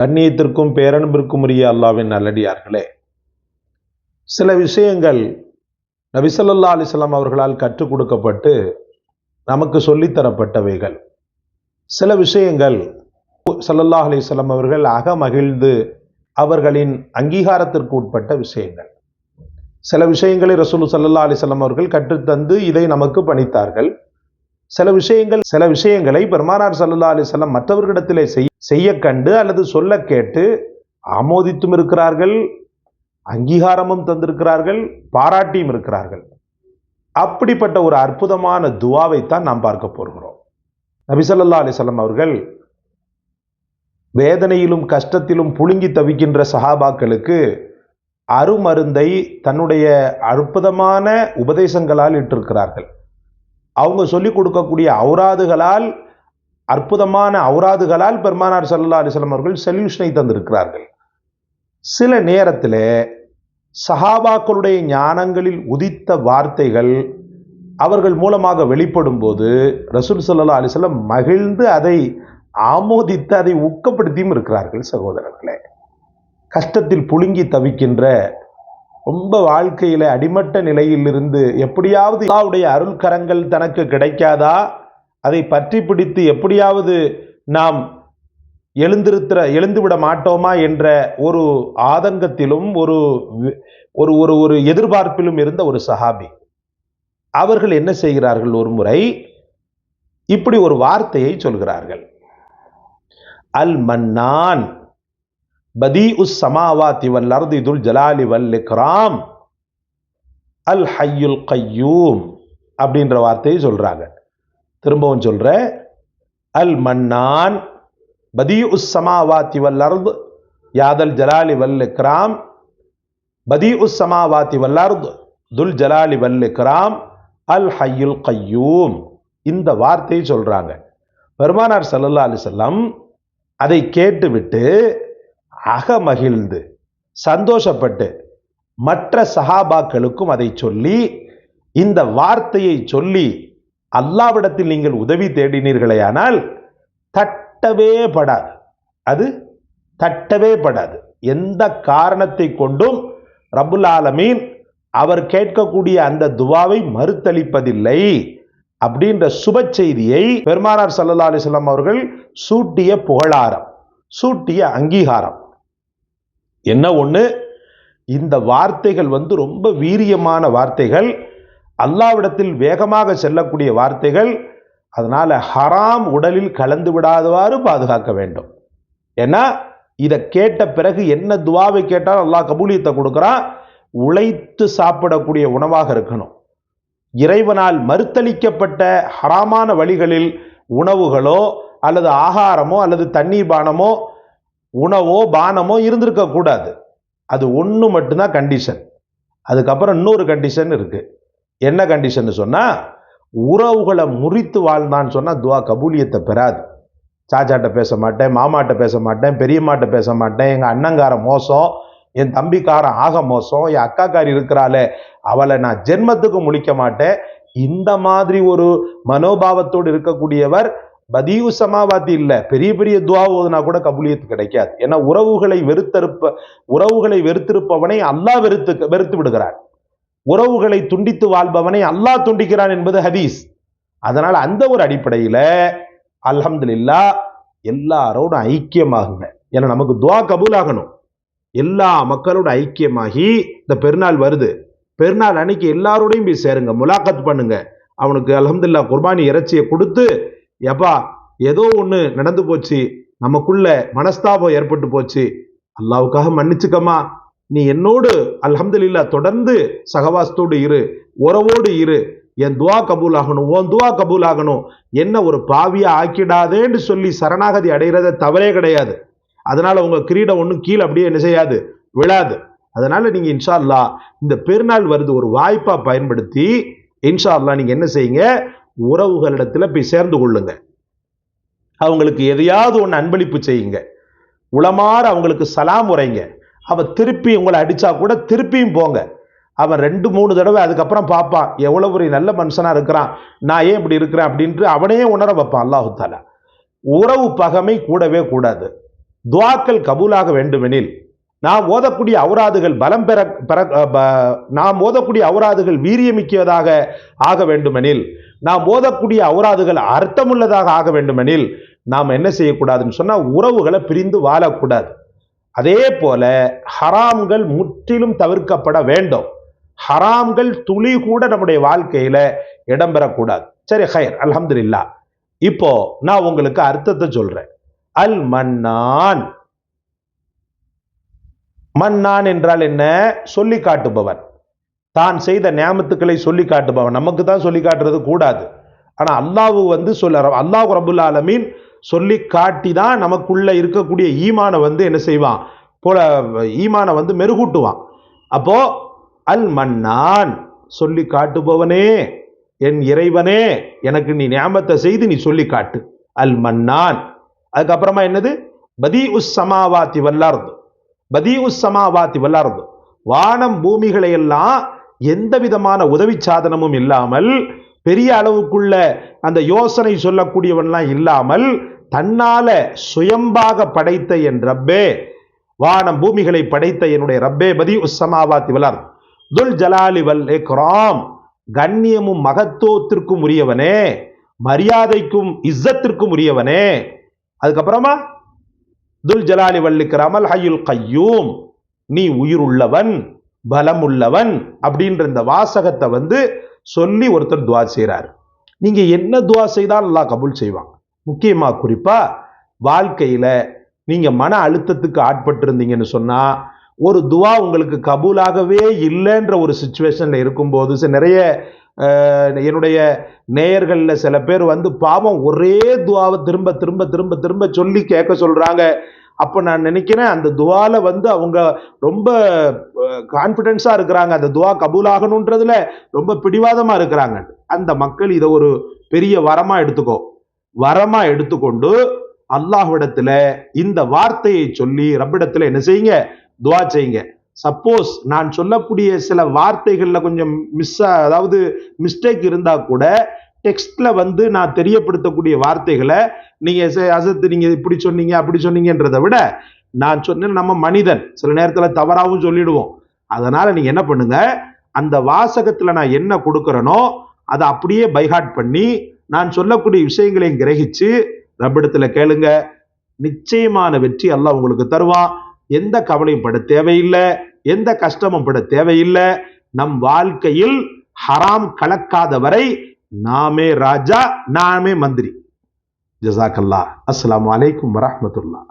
கண்ணியத்திற்கும் பேரன்பிற்கும் உரிய அல்லாஹ்வின் நல்லடியார்களே, சில விஷயங்கள் நபி ஸல்லல்லாஹு அலைஹி வஸல்லம் அவர்களால் கற்றுக் கொடுக்கப்பட்டு நமக்கு சொல்லித்தரப்பட்டவைகள். சில விஷயங்கள் ஸல்லல்லாஹு அலைஹி வஸல்லம் அவர்கள் அகமகிழ்ந்து அவர்களின் அங்கீகாரத்திற்கு உட்பட்ட விஷயங்கள். சில விஷயங்களை ரசூல் ஸல்லல்லாஹு அலைஹி வஸல்லம் அவர்கள் கற்றுத்தந்து இதை நமக்கு பணித்தார்கள். சில விஷயங்களை பெருமானார் ஸல்லல்லாஹு அலைஹி வஸல்லம் மற்றவர்களிடத்திலே செய்ய கண்டு அல்லது சொல்ல கேட்டு ஆமோதித்தும் இருக்கிறார்கள், அங்கீகாரமும் தந்திருக்கிறார்கள், பாராட்டியும் இருக்கிறார்கள். அப்படிப்பட்ட ஒரு அற்புதமான துஆவைத்தான் நாம் பார்க்க போகிறோம். நபி ஸல்லல்லாஹு அலைஹி வஸல்லம் அவர்கள் வேதனையிலும் கஷ்டத்திலும் புழுங்கி தவிக்கின்ற சஹாபாக்களுக்கு அருமருந்தை தன்னுடைய அற்புதமான உபதேசங்களால் இட்டிருக்கிறார்கள். அவங்க சொல்லிக் கொடுக்கக்கூடிய அற்புதமான ஔராதுகளால் பெருமானார் ஸல்லல்லாஹு அலைஹி வஸல்லம் அவர்கள் சொல்யூஷனை தந்திருக்கிறார்கள். சில நேரத்தில் சஹாபாக்களுடைய ஞானங்களில் உதித்த வார்த்தைகள் அவர்கள் மூலமாக வெளிப்படும் போது ரசூல் ஸல்லல்லாஹு அலைஹி வஸல்லம் மகிழ்ந்து அதை ஆமோதித்து அதை ஊக்கப்படுத்தியும் இருக்கிறார்கள். சகோதரர்களே, கஷ்டத்தில் புழுங்கி தவிக்கின்ற, ரொம்ப வாழ்க்கையில அடிமட்ட நிலையிலிருந்து எப்படியாவது அல்லாஹ்வுடைய அருள் கரங்கள் தனக்கு கிடைக்காதா, அதை பற்றி பிடித்து எப்படியாவது நாம் எழுந்துவிட மாட்டோமா என்ற ஒரு ஆதங்கத்திலும் ஒரு எதிர்பார்ப்பிலும் இருந்த ஒரு சஹாபி. அவர்கள் என்ன செய்கிறார்கள்? ஒரு முறை இப்படி ஒரு வார்த்தையை சொல்கிறார்கள். அல் மன்னான் பதீஉஸ் ஸமாவாதி வல் அர்தி துல் ஜலாலி வல் இக்ராம் அல் ஹய்யுல் கய்யூம் அப்படின்ற வார்த்தையை சொல்றாங்க. திரும்பவும் சொல்ற, அல் மன்னான் பதீஉஸ் ஸமாவாதி வல் அர்து யாதல் ஜலாலி வல் இக்ராம் பதீஉஸ் ஸமாவாதி வல் அர்து துல் ஜலாலி வல் இக்ராம் அல் ஹய்யுல் கய்யூம். இந்த வார்த்தையை சொல்றாங்க. பெருமானார் ஸல்லல்லாஹு அலைஹி வஸல்லம் அதை கேட்டுவிட்டு அகமகிழ்ந்து சந்தோஷப்பட்டு மற்ற சஹாபாக்களுக்கும் அதை சொல்லி, இந்த வார்த்தையை சொல்லி அல்லாஹ்விடத்தில் நீங்கள் உதவி தேடினீர்களேயானால் தட்டவே படாது, அது தட்டவே படாது. எந்த காரணத்தை கொண்டும் ரப்புல் ஆலமீன் அவர் கேட்கக்கூடிய அந்த துவாவை மறுத்தளிப்பதில்லை அப்படின்ற சுப செய்தியை பெருமானார் ஸல்லல்லாஹு அலைஹி வஸல்லம் அவர்கள் சூட்டிய புகழாரம், சூட்டிய அங்கீகாரம். என்ன ஒண்ணு, இந்த வார்த்தைகள் ரொம்ப வீரியமான வார்த்தைகள், அல்லாஹ்விடத்தில் வேகமாக செல்லக்கூடிய வார்த்தைகள். அதனால ஹராம் உடலில் கலந்து விடாதவாறு பாதுகாக்க வேண்டும். ஏன்னா இதை கேட்ட பிறகு என்ன துவாவை கேட்டாலும் அல்லாஹ் கபூலியத்தை கொடுக்கிறான். உழைத்து சாப்பிடக்கூடிய உணவாக இருக்கணும். இறைவனால் மறுத்தளிக்கப்பட்ட ஹராமான வழிகளில் உணவுகளோ அல்லது ஆகாரமோ அல்லது தண்ணீர் பானமோ உணவோ பானமோ இருந்திருக்க கூடாது. அது ஒன்று மட்டும்தான் கண்டிஷன். அதுக்கப்புறம் இன்னொரு கண்டிஷன் இருக்கு. என்ன கண்டிஷன் சொன்னா, உறவுகளை முறித்து வாழ்ந்தான்னு சொன்னா துவா கபூலியத்தை பெறாது. சாச்சாட்ட பேச மாட்டேன், மாமாட்ட பேச மாட்டேன், பெரியம்மாட்ட பேச மாட்டேன், எங்க அண்ணங்கார மோசம், என் தம்பிக்காரன் ஆக மோசம், என் அக்காக்காரி இருக்கிறாளே அவளை நான் ஜென்மத்துக்கு முழிக்க மாட்டேன், இந்த மாதிரி ஒரு மனோபாவத்தோடு இருக்கக்கூடியவர் பதீஉ ஸமாவாதி இல்ல, பெரிய பெரிய துஆ ஓதுனா கூட கபூலியத்து கிடைக்காது. ஏன்னா உறவுகளை வெறுத்திருப்பவனை அல்லாஹ் வெறுத்து விடுகிறான். உறவுகளை துண்டித்து வாழ்பவனை அல்லாஹ் துண்டிக்கிறான் என்பது ஹதீஸ். அதனால அந்த ஒரு அடிப்படையில அல்ஹம்துலில்லாஹ் எல்லாரோட ஐக்கியமாகுங்க. ஏன்னா நமக்கு துஆ கபூல் ஆகணும். எல்லா மக்களோட ஐக்கியமாகி, இந்த பெருநாள் வருது, பெருநாள் அன்னைக்கு எல்லாரோடையும் போய் சேருங்க, முலாக்கத் பண்ணுங்க. அவனுக்கு அல்ஹம்துலில்லாஹ் குர்பானி இறைச்சியை கொடுத்து, எப்பா ஏதோ ஒன்று நடந்து போச்சு, நமக்குள்ள மனஸ்தாபம் ஏற்பட்டு போச்சு, அல்லாஹ்வுக்காக மன்னிச்சுக்கமா, நீ என்னோடு அல்ஹம்துலில்லாஹ் தொடர்ந்து சகவாசத்தோடு இரு, உறவோடு இரு, என் துஆ கபூல் ஆகணும், உன் துஆ கபூல் ஆகணும், என்ன ஒரு பாவியா ஆக்கிடாதேன்னு சொல்லி சரணாகதி அடைகிறத தவறே கிடையாது. அதனால உங்க கிரீடம் ஒன்றும் கீழே அப்படியே என்ன செய்யாது, விழாது. அதனால நீங்க இன்ஷா அல்லாஹ் இந்த பெருநாள் வருது ஒரு வாய்ப்பா பயன்படுத்தி இன்ஷா அல்லாஹ் நீங்க என்ன செய்யுங்க, உறவுகளிடத்துல போய் சேர்ந்து கொள்ளுங்க. அவங்களுக்கு எதையாவது ஒன்று அன்பளிப்பு செய்யுங்க. உளமாற அவங்களுக்கு சலாம் உரைங்க. அவன் திருப்பி உங்களை அடிச்சா கூட திருப்பியும் போங்க. அவன் 2-3 தடவை அதுக்கப்புறம் பார்ப்பான், எவ்வளவு ஒரு நல்ல மனுஷனா இருக்கிறான், நான் ஏன் இப்படி இருக்கிறேன் அப்படின்ட்டு அவனே உணர வைப்பான் அல்லாஹு தாலா. உறவு பகமை கூடவே கூடாது. துஆக்கள் கபூலாக வேண்டுமெனில், நாம் ஓதக்கூடிய அவுராதுகள் பலம் பெற நாம் ஓதக்கூடிய அவுராதுகள் வீரியமிக்கதாக ஆக வேண்டுமெனில், நாம் ஓதக்கூடிய அவுராதுகள் அர்த்தமுள்ளதாக ஆக வேண்டுமெனில், நாம் என்ன செய்யக்கூடாதுன்னு சொன்னா உறவுகளை பிரிந்து வாழக்கூடாது. அதே போல ஹராம்கள் முற்றிலும் தவிர்க்கப்பட வேண்டும். ஹராம்கள் துளி கூட நம்முடைய வாழ்க்கையில இடம்பெறக்கூடாது. சரி, ஹைர், அல்ஹம்துலில்லாஹ். இப்போ நான் உங்களுக்கு அர்த்தத்தை சொல்றேன். அல் மன்னான். மன்னான் என்றால் என்ன? சொல்லி காட்டுபவன். தான் செய்த நியாமத்துக்களை சொல்லி காட்டுபவன். நமக்கு தான் சொல்லி காட்டுறது கூடாது. ஆனா அல்லாஹ் அல்லாஹ் ரப்புல் ஆலமீன் சொல்லி காட்டி தான் நமக்குள்ள இருக்கக்கூடிய ஈமான என்ன செய்வான்? போல ஈமான மெருகூட்டுவான். அப்போ அல் மன்னான், சொல்லி காட்டுபவனே, என் இறைவனே, எனக்கு நீ நியாமத்தை செய்து நீ சொல்லி காட்டு. அல் மன்னான். அதுக்கப்புறமா என்னது? பதீஉஸ் ஸமாவாத்தி வல் அர்த். பதீஉஸ் ஸமாவாத்தி வல் அர்த். வானம் பூமிகளை எல்லாம் எந்த விதமான உதவி சாதனமும் இல்லாமல், பெரிய அளவுக்குள்ள அந்த யோசனை சொல்லக்கூடியவன்லாம் இல்லாமல், தன்னால சுயம்பாக படைத்த என் ரப்பே, வானம் பூமிகளை படைத்த என்னுடைய ரப்பே, பதீஉஸ் ஸமாவாத்தி வல் அர்த், துல் ஜலாலி வல் இக்ராம், கண்ணியமும் மகத்துவத்திற்கும் உரியவனே, மரியாதைக்கும் இஸ்ஸத்திற்கும் உரியவனே. அதுக்கப்புறமா துல் ஜலாலி வல் இக்ராம் அல் ஹய்யுல் கய்யூம், நீ உயிர் உள்ளவன், பலம் உள்ளவன் அப்படின்ற இந்த வாசகத்தை சொல்லி ஒருத்தர் துவா செய்கிறார். நீங்க என்ன துவா செய்தால் அல்லாஹ் கபூல் செய்வான். முக்கியமா குறிப்பா வாழ்க்கையில நீங்க மன அழுத்தத்துக்கு ஆட்பட்டு இருந்தீங்கன்னு சொன்னா, ஒரு துவா உங்களுக்கு கபூலாகவே இல்லைன்ற ஒரு சிச்சுவேஷன்ல இருக்கும்போது, நிறைய என்னுடைய நேயர்கள்ல சில பேர் பாவம் ஒரே துவாவை திரும்ப திரும்ப திரும்ப திரும்ப சொல்லி கேட்க சொல்றாங்க. அப்ப நான் நினைக்கிறேன், அந்த துவால அவங்க ரொம்ப கான்பிடன்ஸா இருக்கிறாங்க, அந்த துவா கபூலாகணுன்றதுல ரொம்ப பிடிவாதமா இருக்கிறாங்க. அந்த மக்கள் இதை ஒரு பெரிய வரமா எடுத்துக்கொண்டு அல்லாஹ்விடத்துல இந்த வார்த்தையை சொல்லி ரப்பிடத்துல என்ன செய்யுங்க? துவா செய்யுங்க. சப்போஸ் நான் சொல்லக்கூடிய சில வார்த்தைகள்ல கொஞ்சம் அதாவது மிஸ்டேக் இருந்தா கூட, டெக்ஸ்ட்ல நான் தெரியப்படுத்தக்கூடிய வார்த்தைகளை நீங்க அசத்து நீங்க இப்படி சொன்னீங்க அப்படி சொன்னீங்கன்றதை விட, நான் சொன்ன நம்ம மனிதன் சில நேரத்துல தவறாவும் சொல்லிடுவோம். அதனால நீங்க என்ன பண்ணுங்க, அந்த வாசகத்துல நான் என்ன கொடுக்கறனோ அதை அப்படியே பைஹார்ட் பண்ணி நான் சொல்லக்கூடிய விஷயங்களையும் கிரகிச்சு ரப்பிடத்துல கேளுங்க. நிச்சயமான வெற்றி அல்லாஹ் உங்களுக்கு தருவான். எந்த கவலையும் பட தேவையில்லை, எந்த கஷ்டமும் பட தேவையில்லை. நம் வாழ்க்கையில் ஹராம் கலக்காத வரை நாமே ராஜா, நாமே மந்திரி. ஜஸாக்கல்லாஹ். அஸ்ஸலாமு அலைக்கும் வரஹ்மத்துல்லாஹ்.